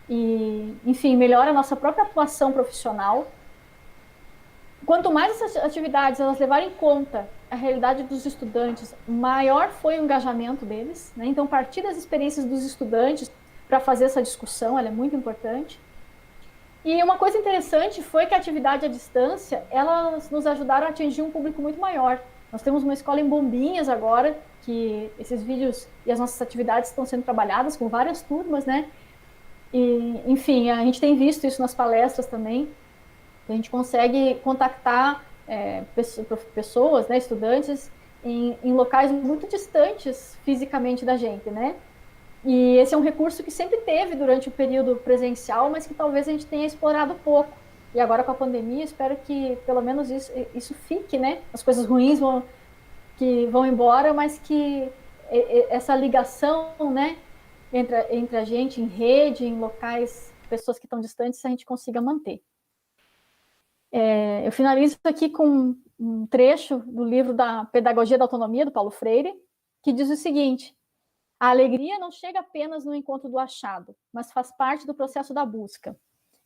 E, enfim, melhora a nossa própria atuação profissional. Quanto mais essas atividades elas levarem em conta a realidade dos estudantes, maior foi o engajamento deles, né? Então, partir das experiências dos estudantes para fazer essa discussão, ela é muito importante. E uma coisa interessante foi que a atividade à distância, elas nos ajudaram a atingir um público muito maior. Nós temos uma escola em Bombinhas agora, que esses vídeos e as nossas atividades estão sendo trabalhadas com várias turmas, né? E, enfim, a gente tem visto isso nas palestras também. A gente consegue contactar pessoas, né, estudantes, em locais muito distantes fisicamente da gente, né? E esse é um recurso que sempre teve durante o período presencial, mas que talvez a gente tenha explorado pouco. E agora com a pandemia, espero que pelo menos isso fique, né? As coisas ruins vão embora, mas que essa ligação, né, entre a gente em rede, em locais, pessoas que estão distantes, a gente consiga manter. Eu finalizo aqui com um trecho do livro da Pedagogia da Autonomia, do Paulo Freire, que diz o seguinte: a alegria não chega apenas no encontro do achado, mas faz parte do processo da busca.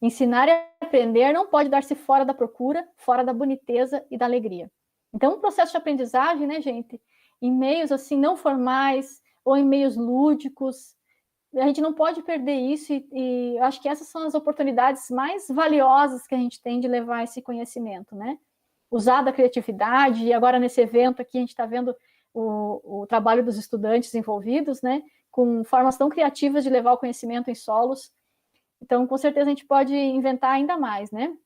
Ensinar e aprender não pode dar-se fora da procura, fora da boniteza e da alegria. Então, um processo de aprendizagem, né, gente, em meios assim não formais ou em meios lúdicos, a gente não pode perder isso e eu acho que essas são as oportunidades mais valiosas que a gente tem de levar esse conhecimento, né? Usar da criatividade, e agora nesse evento aqui a gente está vendo o trabalho dos estudantes envolvidos, né, com formas tão criativas de levar o conhecimento em solos. Então, com certeza, a gente pode inventar ainda mais, né?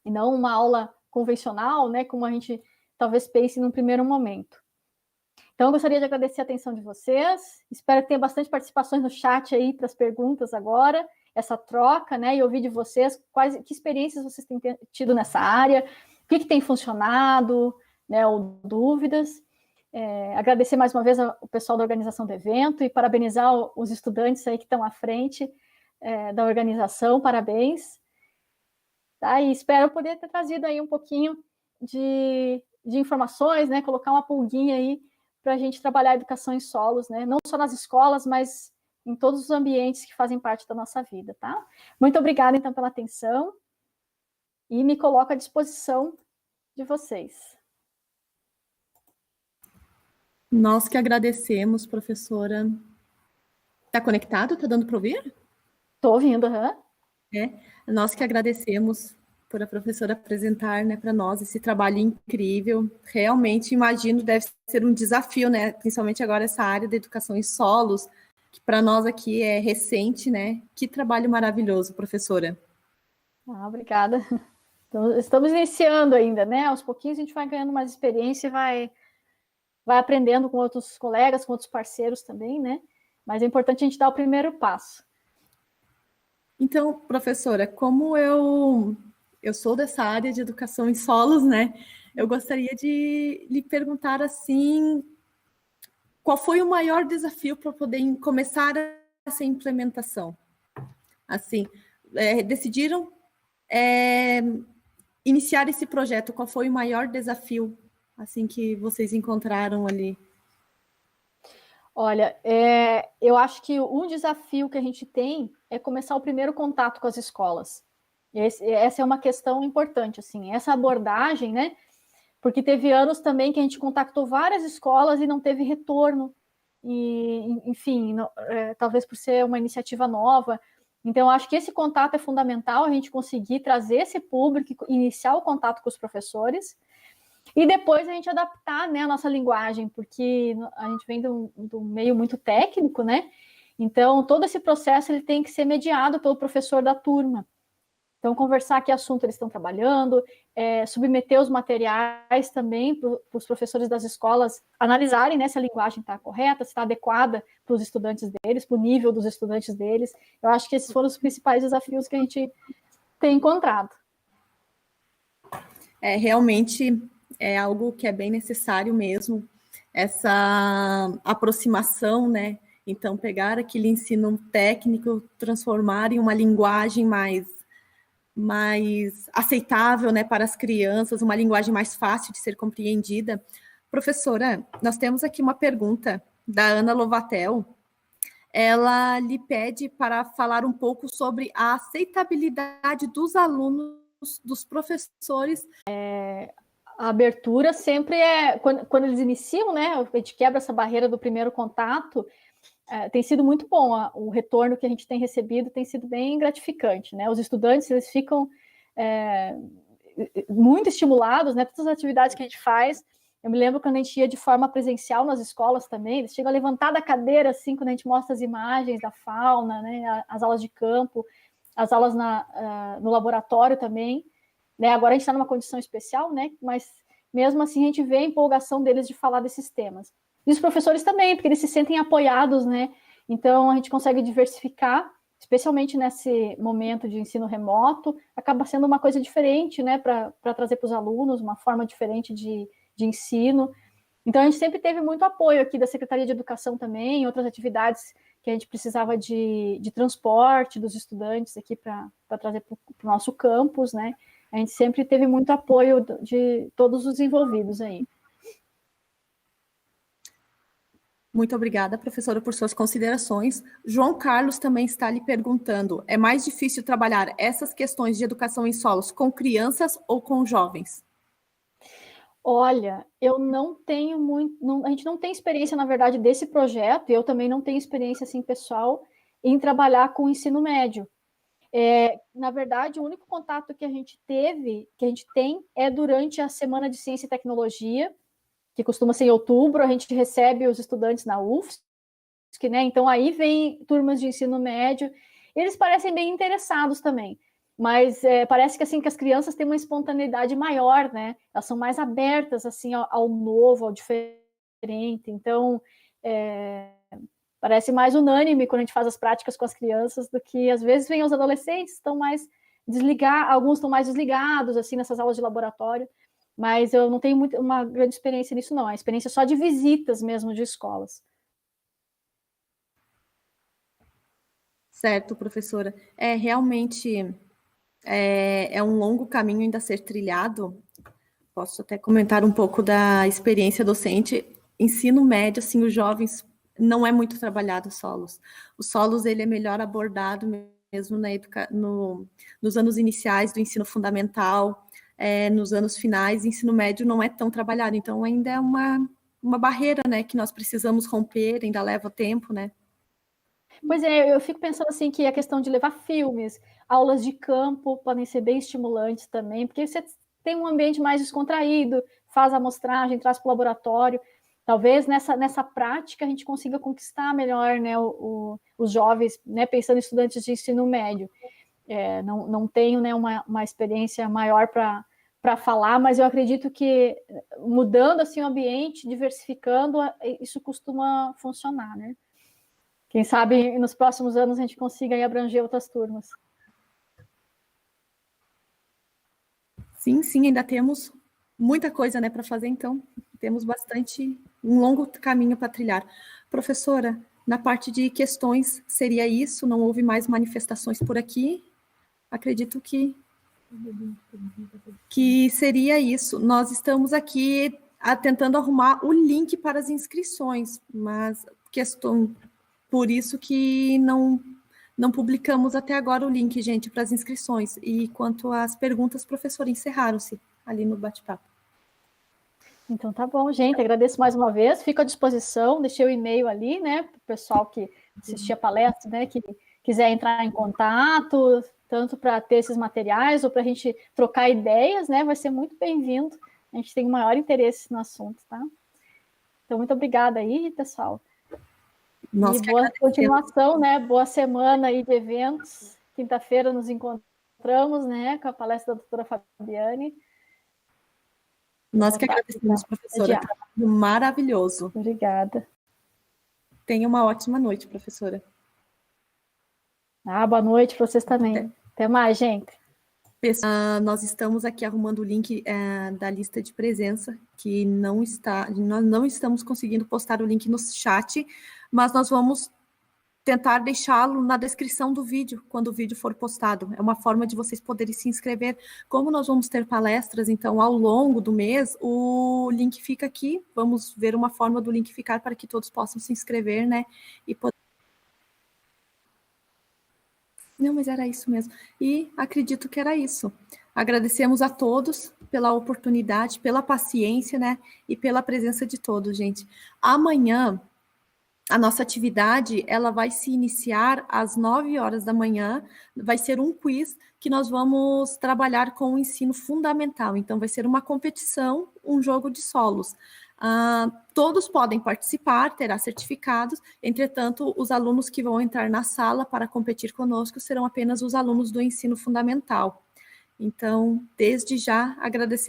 E não uma aula convencional, né, como a gente talvez pense num primeiro momento. Então, eu gostaria de agradecer a atenção de vocês. Espero que tenha bastante participações no chat aí para as perguntas agora, essa troca, né, e ouvir de vocês que experiências vocês têm tido nessa área, o que tem funcionado, né, ou dúvidas. Agradecer mais uma vez o pessoal da organização do evento e parabenizar os estudantes aí que estão à frente da organização, parabéns. Tá? E espero poder ter trazido aí um pouquinho de informações, né, colocar uma pulguinha aí para a gente trabalhar a educação em solos, né, não só nas escolas, mas em todos os ambientes que fazem parte da nossa vida, tá? Muito obrigada, então, pela atenção e me coloco à disposição de vocês. Nós que agradecemos, professora. Está conectado? Está dando para ouvir? Estou ouvindo, aham. Nós que agradecemos por a professora apresentar, né, para nós esse trabalho incrível. Realmente, imagino, deve ser um desafio, né, principalmente agora essa área da educação em solos, que para nós aqui é recente, né? Que trabalho maravilhoso, professora. Obrigada. Então, estamos iniciando ainda, né? Aos pouquinhos a gente vai ganhando mais experiência e vai aprendendo com outros colegas, com outros parceiros também, né? Mas é importante a gente dar o primeiro passo. Então, professora, como eu sou dessa área de educação em solos, né? Eu gostaria de lhe perguntar assim, qual foi o maior desafio para poder começar essa implementação? Assim, decidiram iniciar esse projeto. Qual foi o maior desafio assim que vocês encontraram ali? Olha, eu acho que um desafio que a gente tem é começar o primeiro contato com as escolas. Essa é uma questão importante, assim, essa abordagem, né? Porque teve anos também que a gente contactou várias escolas e não teve retorno. E, enfim, talvez por ser uma iniciativa nova. Então, acho que esse contato é fundamental, a gente conseguir trazer esse público, iniciar o contato com os professores, e depois a gente adaptar, né, a nossa linguagem, porque a gente vem do meio muito técnico, né? Então, todo esse processo ele tem que ser mediado pelo professor da turma. Então, conversar que assunto eles estão trabalhando, submeter os materiais também para os professores das escolas analisarem, né, se a linguagem está correta, se está adequada para os estudantes deles, para o nível dos estudantes deles. Eu acho que esses foram os principais desafios que a gente tem encontrado. Realmente é algo que é bem necessário mesmo, essa aproximação, né? Então, pegar aquele ensino técnico, transformar em uma linguagem mais aceitável, né, para as crianças, uma linguagem mais fácil de ser compreendida. Professora, nós temos aqui uma pergunta da Ana Lovatel. Ela lhe pede para falar um pouco sobre a aceitabilidade dos alunos, dos professores. A abertura sempre quando eles iniciam, né, a gente quebra essa barreira do primeiro contato, tem sido muito bom, o retorno que a gente tem recebido tem sido bem gratificante, né? Os estudantes, eles ficam muito estimulados, né? Todas as atividades que a gente faz. Eu me lembro quando a gente ia de forma presencial nas escolas também, eles chegam a levantar da cadeira, assim, quando a gente mostra as imagens da fauna, né? As aulas de campo, as aulas no laboratório também, né? Agora a gente está numa condição especial, né? Mas mesmo assim a gente vê a empolgação deles de falar desses temas. E os professores também, porque eles se sentem apoiados, né? Então, a gente consegue diversificar, especialmente nesse momento de ensino remoto, acaba sendo uma coisa diferente, né? Para trazer para os alunos uma forma diferente de ensino. Então, a gente sempre teve muito apoio aqui da Secretaria de Educação também, outras atividades que a gente precisava de transporte dos estudantes aqui para trazer para o nosso campus, né? A gente sempre teve muito apoio de todos os envolvidos aí. Muito obrigada, professora, por suas considerações. João Carlos também está lhe perguntando, é mais difícil trabalhar essas questões de educação em solos com crianças ou com jovens? Olha, eu não tenho a gente não tem experiência, na verdade, desse projeto, e eu também não tenho experiência, assim, pessoal, em trabalhar com o ensino médio. Na verdade, o único contato que a gente tem, é durante a Semana de Ciência e Tecnologia, que costuma ser em outubro, a gente recebe os estudantes na UFSC, né? Então, aí vem turmas de ensino médio, eles parecem bem interessados também, mas parece que, assim, que as crianças têm uma espontaneidade maior, né? Elas são mais abertas, assim, ao novo, ao diferente, então, parece mais unânime quando a gente faz as práticas com as crianças do que, às vezes, vem os adolescentes, estão mais desligados, alguns estão mais desligados, assim, nessas aulas de laboratório. mas eu não tenho uma grande experiência nisso, não. A experiência só de visitas mesmo de escolas. Certo, professora. Realmente é um longo caminho ainda a ser trilhado. Posso até comentar um pouco da experiência docente. Ensino médio, assim, os jovens não é muito trabalhado solos. Os solos, ele é melhor abordado mesmo nos anos iniciais do ensino fundamental, nos anos finais, ensino médio não é tão trabalhado. Então, ainda é uma barreira, né, que nós precisamos romper, ainda leva tempo, né? Pois é, eu fico pensando assim que a questão de levar filmes, aulas de campo podem ser bem estimulantes também, porque você tem um ambiente mais descontraído, faz a amostragem, traz para o laboratório. Talvez nessa prática a gente consiga conquistar melhor, né, os jovens, né, pensando em estudantes de ensino médio. Não tenho, né, uma experiência maior para falar, mas eu acredito que mudando assim o ambiente, diversificando, isso costuma funcionar, né? Quem sabe nos próximos anos a gente consiga aí abranger outras turmas. Sim, sim, ainda temos muita coisa, né, para fazer, então temos um longo caminho para trilhar. Professora, na parte de questões, seria isso? Não houve mais manifestações por aqui? Acredito que seria isso. Nós estamos aqui tentando arrumar o link para as inscrições, mas por isso que não publicamos até agora o link, gente, para as inscrições. E quanto às perguntas, professora, encerraram-se ali no bate-papo. Então tá bom, gente. Agradeço mais uma vez. Fico à disposição. Deixei o e-mail ali, né, para o pessoal que assistir a palestra, né, que quiser entrar em contato, tanto para ter esses materiais ou para a gente trocar ideias, né, vai ser muito bem-vindo. A gente tem o maior interesse no assunto, tá? Então, muito obrigada aí, pessoal. Nós e boa continuação, né? Boa semana aí de eventos. Quinta-feira nos encontramos, né, com a palestra da doutora Fabiane. Nós que agradecemos, professora. Trabalho maravilhoso. Obrigada. Tenha uma ótima noite, professora. Boa noite para vocês também. Até mais, gente. Nós estamos aqui arrumando o link da lista de presença, que nós não estamos conseguindo postar o link no chat, mas nós vamos tentar deixá-lo na descrição do vídeo, quando o vídeo for postado. É uma forma de vocês poderem se inscrever. Como nós vamos ter palestras, então, ao longo do mês, o link fica aqui. Vamos ver uma forma do link ficar para que todos possam se inscrever, né? E poder... Não, mas era isso mesmo. E acredito que era isso. Agradecemos a todos pela oportunidade, pela paciência, né? E pela presença de todos, gente. Amanhã, a nossa atividade, ela vai se iniciar às 9 horas da manhã, vai ser um quiz que nós vamos trabalhar com o ensino fundamental, então vai ser uma competição, um jogo de solos. Todos podem participar, terá certificados, entretanto, os alunos que vão entrar na sala para competir conosco serão apenas os alunos do ensino fundamental. Então, desde já, agradecer